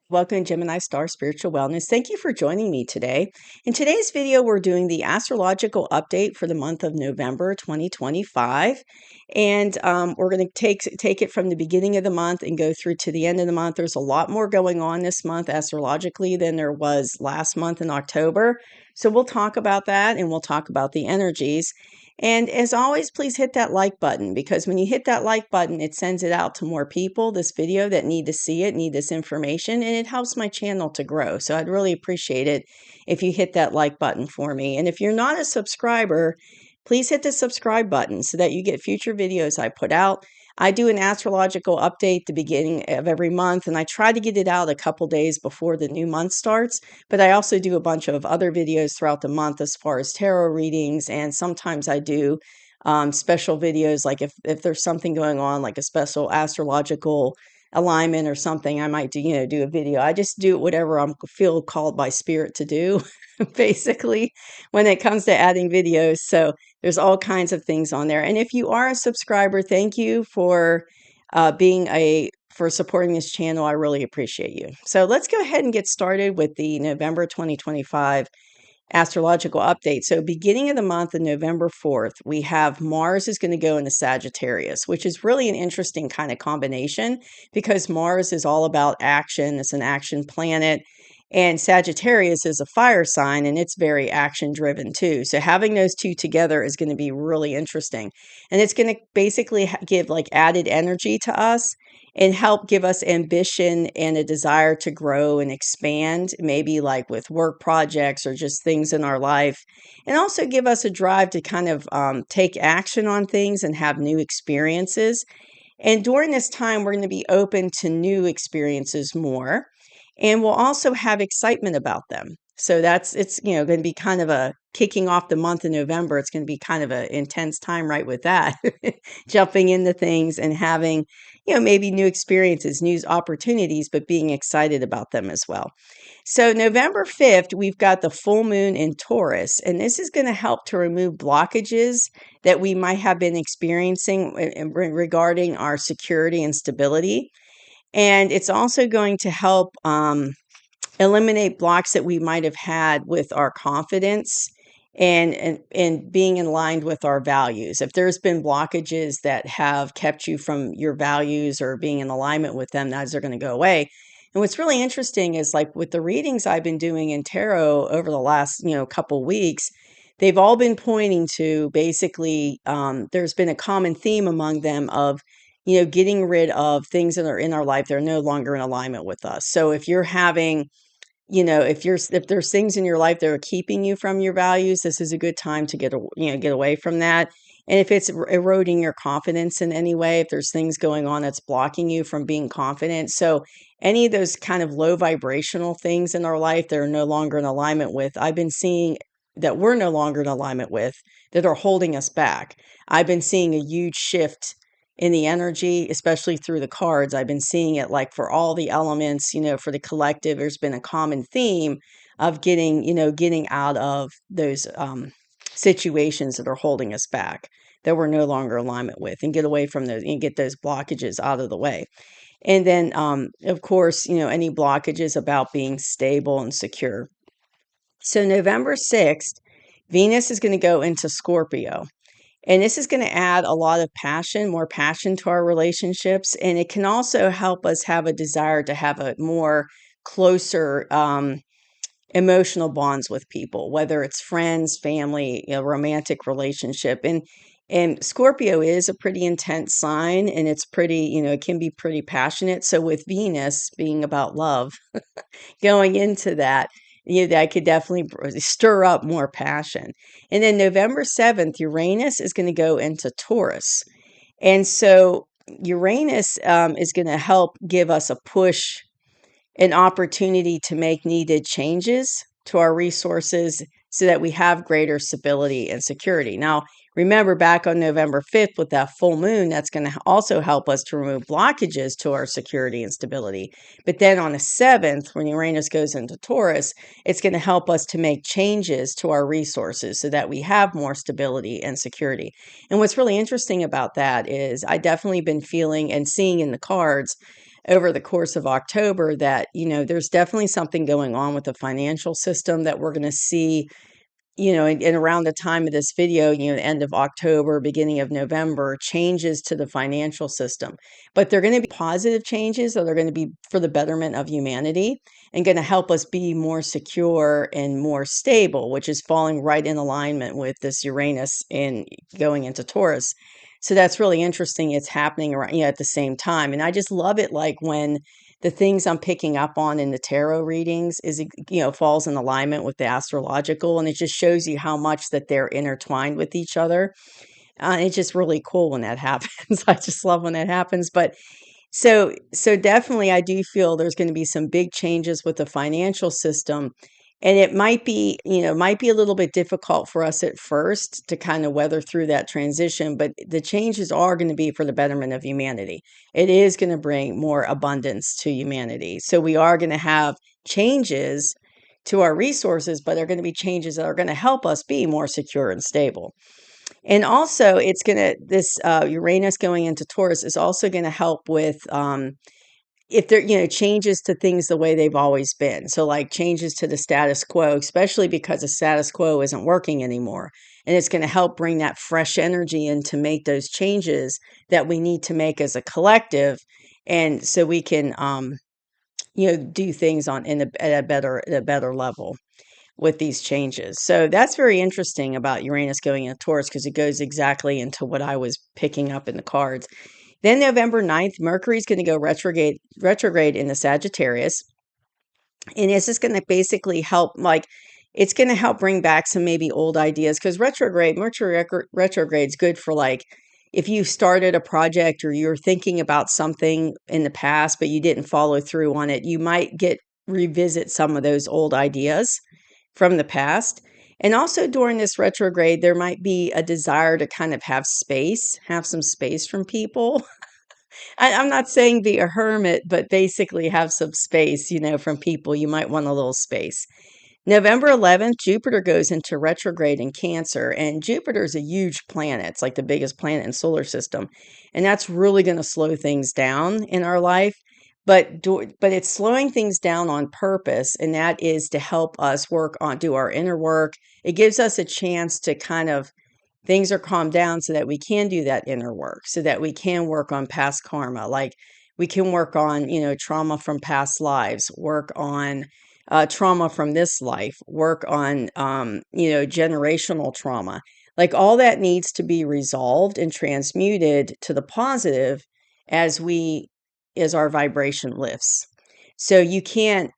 Welcome to Gemini Star Spiritual Wellness. Thank you for joining me today. In today's video, we're doing the astrological update for the month of November 2025. And we're going to take it from the beginning of the month and go through to the end of the month. There's a lot more going on this month astrologically than there was last month in October. So we'll talk about that and we'll talk about the energies. And as always, please hit that like button, because when you hit that like button, it sends it out to more people, this video, that need to see it, need this information, and it helps my channel to grow. So I'd really appreciate it if you hit that like button for me. And if you're not a subscriber, please hit the subscribe button so that you get future videos I put out. I do an astrological update the beginning of every month, and I try to get it out a couple days before the new month starts. But I also do a bunch of other videos throughout the month as far as tarot readings, and sometimes I do special videos, like if there's something going on, like a special astrological alignment or something, I might do a video. I just do whatever I'm feel called by spirit to do, basically, when it comes to adding videos. So there's all kinds of things on there. And if you are a subscriber, thank you for for supporting this channel. I really appreciate you. So let's go ahead and get started with the November 2025 astrological update. So beginning of the month of November 4th, we have Mars is going to go into Sagittarius, which is really an interesting kind of combination because Mars is all about action. It's an action planet. And Sagittarius is a fire sign, and it's very action driven too. So having those two together is going to be really interesting. And it's going to basically give like added energy to us and help give us ambition and a desire to grow and expand, maybe like with work projects or just things in our life. And also give us a drive to kind of take action on things and have new experiences. And during this time, we're going to be open to new experiences more. And we'll also have excitement about them. So it's going to be kind of a kicking off the month of November. It's going to be kind of an intense time right with that, jumping into things and having, maybe new experiences, new opportunities, but being excited about them as well. So November 5th, we've got the full moon in Taurus, and this is going to help to remove blockages that we might have been experiencing regarding our security and stability. And it's also going to help eliminate blocks that we might have had with our confidence and being in line with our values. If there's been blockages that have kept you from your values or being in alignment with them, those are going to go away. And what's really interesting is, like, with the readings I've been doing in tarot over the last, couple weeks, they've all been pointing to basically there's been a common theme among them of getting rid of things that are in our life that are no longer in alignment with us. So if you're having, if there's things in your life that are keeping you from your values, this is a good time to get away from that. And if it's eroding your confidence in any way, if there's things going on that's blocking you from being confident. So any of those kind of low vibrational things in our life that are no longer in alignment with, I've been seeing that we're no longer in alignment with, that are holding us back. I've been seeing a huge shift in the energy, especially through the cards. I've been seeing it like for all the elements, for the collective, there's been a common theme of getting out of those situations that are holding us back, that we're no longer in alignment with, and get away from those and get those blockages out of the way. And then, of course, any blockages about being stable and secure. So November 6th, Venus is going to go into Scorpio. And this is going to add a lot of passion, more passion to our relationships. And it can also help us have a desire to have a more closer emotional bonds with people, whether it's friends, family, romantic relationship. And Scorpio is a pretty intense sign, and it's pretty, it can be pretty passionate. So with Venus being about love, going into that, that could definitely stir up more passion. And then November 7th, Uranus is going to go into Taurus. And so Uranus is going to help give us a push, an opportunity to make needed changes to our resources so that we have greater stability and security. Now, remember, back on November 5th with that full moon, that's going to also help us to remove blockages to our security and stability. But then on the 7th, when Uranus goes into Taurus, it's going to help us to make changes to our resources so that we have more stability and security. And what's really interesting about that is I definitely been feeling and seeing in the cards over the course of October that, there's definitely something going on with the financial system that we're going to see, and around the time of this video, end of October, beginning of November, changes to the financial system. But they're going to be positive changes, or they're going to be for the betterment of humanity and going to help us be more secure and more stable, which is falling right in alignment with this Uranus and going into Taurus. So that's really interesting. It's happening around, at the same time. And I just love it, like when the things I'm picking up on in the tarot readings is, falls in alignment with the astrological, and it just shows you how much that they're intertwined with each other. It's just really cool when that happens. I just love when that happens. But so definitely I do feel there's going to be some big changes with the financial system. And it might be a little bit difficult for us at first to kind of weather through that transition, but the changes are going to be for the betterment of humanity. It is going to bring more abundance to humanity. So we are going to have changes to our resources, but they're going to be changes that are going to help us be more secure and stable. And also, this Uranus going into Taurus is also going to help with if there, changes to things the way they've always been. So like changes to the status quo, especially because the status quo isn't working anymore. And it's going to help bring that fresh energy in to make those changes that we need to make as a collective. And so we can, do things at a better level with these changes. So that's very interesting about Uranus going into Taurus, because it goes exactly into what I was picking up in the cards. Then November 9th, Mercury is going to go retrograde in the Sagittarius. And this is going to basically help, it's going to help bring back some maybe old ideas, because Mercury retrograde is good for, like, if you started a project or you're thinking about something in the past, but you didn't follow through on it, you might revisit some of those old ideas from the past. And also during this retrograde, there might be a desire to kind of have some space from people. I'm not saying be a hermit, but basically have some space, from people. You might want a little space. November 11th, Jupiter goes into retrograde in Cancer, and Jupiter is a huge planet. It's like the biggest planet in the solar system, and that's really going to slow things down in our life. But it's slowing things down on purpose, and that is to help us do our inner work. It gives us a chance to kind of things are calmed down so that we can do that inner work, so that we can work on past karma. Like we can work on, trauma from past lives, work on trauma from this life, work on, generational trauma. Like all that needs to be resolved and transmuted to the positive as our vibration lifts. So you can't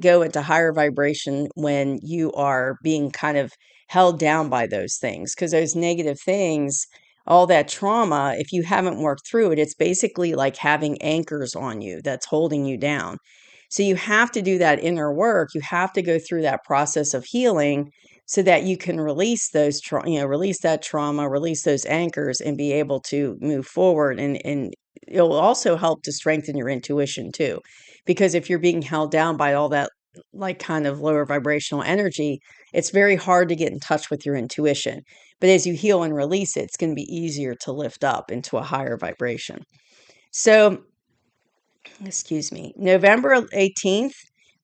go into higher vibration when you are being kind of held down by those things, because those negative things, all that trauma, if you haven't worked through it, it's basically like having anchors on you that's holding you down. So you have to do that inner work. You have to go through that process of healing so that you can release release that trauma, release those anchors, and be able to move forward. And it'll also help to strengthen your intuition too. Because if you're being held down by all that, like, kind of lower vibrational energy, it's very hard to get in touch with your intuition. But as you heal and release it, it's going to be easier to lift up into a higher vibration. So, excuse me, November 18th,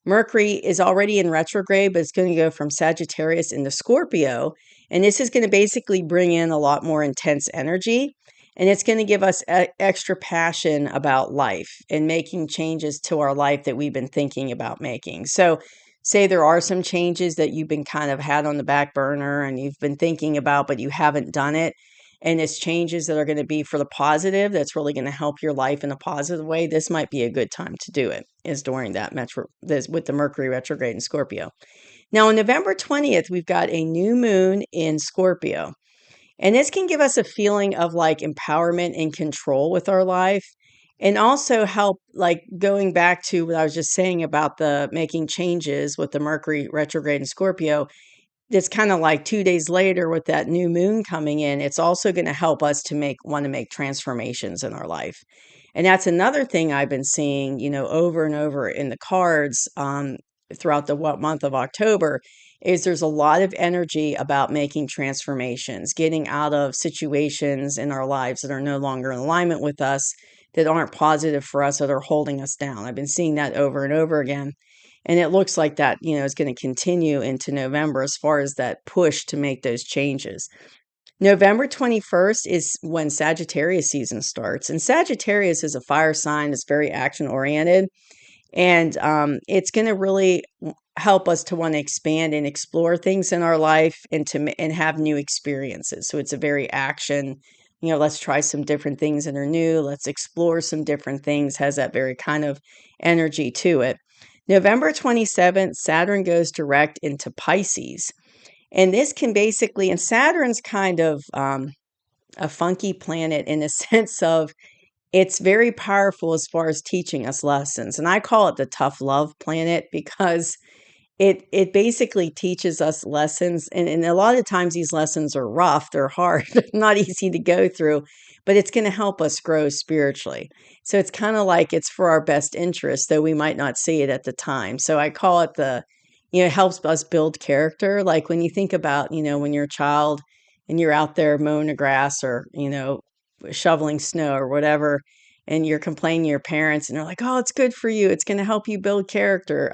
Mercury is already in retrograde, but it's going to go from Sagittarius into Scorpio. And this is going to basically bring in a lot more intense energy. And it's going to give us extra passion about life and making changes to our life that we've been thinking about making. So, say there are some changes that you've been kind of had on the back burner and you've been thinking about, but you haven't done it. And it's changes that are going to be for the positive, that's really going to help your life in a positive way. This might be a good time to do it, is during with the Mercury retrograde in Scorpio. Now, on November 20th, we've got a new moon in Scorpio. And this can give us a feeling of like empowerment and control with our life, and also help, like going back to what I was just saying about the making changes with the Mercury retrograde in Scorpio. It's kind of like 2 days later with that new moon coming in, it's also going to help us to want to make transformations in our life. And that's another thing I've been seeing, over and over in the cards throughout the month of October, is there's a lot of energy about making transformations, getting out of situations in our lives that are no longer in alignment with us, that aren't positive for us, that are holding us down. I've been seeing that over and over again. And it looks like that, is going to continue into November as far as that push to make those changes. November 21st is when Sagittarius season starts. And Sagittarius is a fire sign. It's very action oriented. And it's going to really help us to want to expand and explore things in our life and have new experiences. So it's a very action, let's try some different things that are new. Let's explore some different things, has that very kind of energy to it. November 27th, Saturn goes direct into Pisces. And this can basically, and Saturn's kind of a funky planet in a sense of, it's very powerful as far as teaching us lessons. And I call it the tough love planet because it basically teaches us lessons. And a lot of times these lessons are rough, they're hard, not easy to go through, but it's going to help us grow spiritually. So it's kind of like it's for our best interest, though we might not see it at the time. So I call it it helps us build character. Like when you think about, when you're a child and you're out there mowing the grass or, shoveling snow or whatever, and you're complaining to your parents and they're like, oh, it's good for you, it's going to help you build character.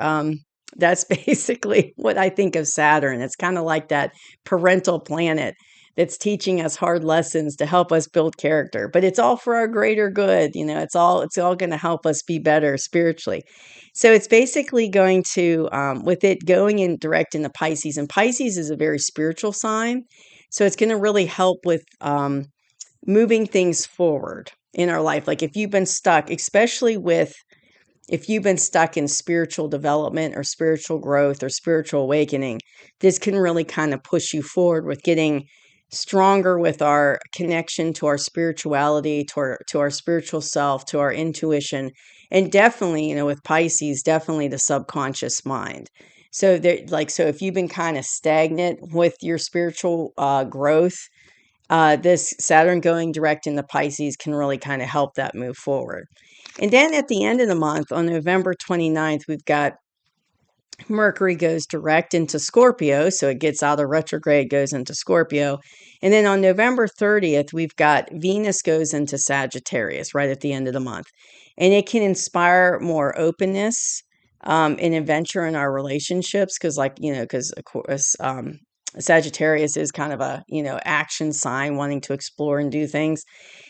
That's basically what I think of Saturn. It's kind of like that parental planet that's teaching us hard lessons to help us build character, but it's all for our greater good. It's all going to help us be better spiritually. So it's basically going to, with it going in direct into Pisces, and Pisces is a very spiritual sign. So it's going to really help with moving things forward in our life. Like if you've been stuck, especially if you've been stuck in spiritual development or spiritual growth or spiritual awakening, this can really kind of push you forward with getting stronger with our connection to our spirituality, to our spiritual self, to our intuition, and definitely, with Pisces, definitely the subconscious mind. So so if you've been kind of stagnant with your spiritual growth, this Saturn going direct into Pisces can really kind of help that move forward. And then at the end of the month, on November 29th, we've got Mercury goes direct into Scorpio. So it gets out of retrograde, goes into Scorpio. And then on November 30th, we've got Venus goes into Sagittarius right at the end of the month. And it can inspire more openness and adventure in our relationships. Because of course, Sagittarius is kind of a, action sign, wanting to explore and do things.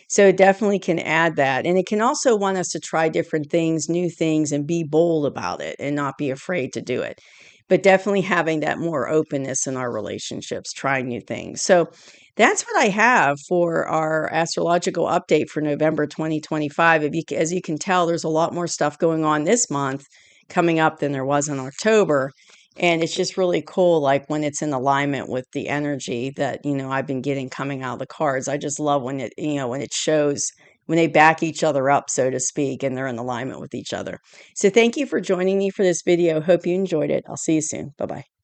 So it definitely can add that. And it can also want us to try different things, new things, and be bold about it and not be afraid to do it. But definitely having that more openness in our relationships, trying new things. So that's what I have for our astrological update for November 2025. As you can tell, there's a lot more stuff going on this month coming up than there was in October. And it's just really cool, like when it's in alignment with the energy that, I've been getting coming out of the cards. I just love when it shows, when they back each other up, so to speak, and they're in alignment with each other. So thank you for joining me for this video. Hope you enjoyed it. I'll see you soon. Bye-bye.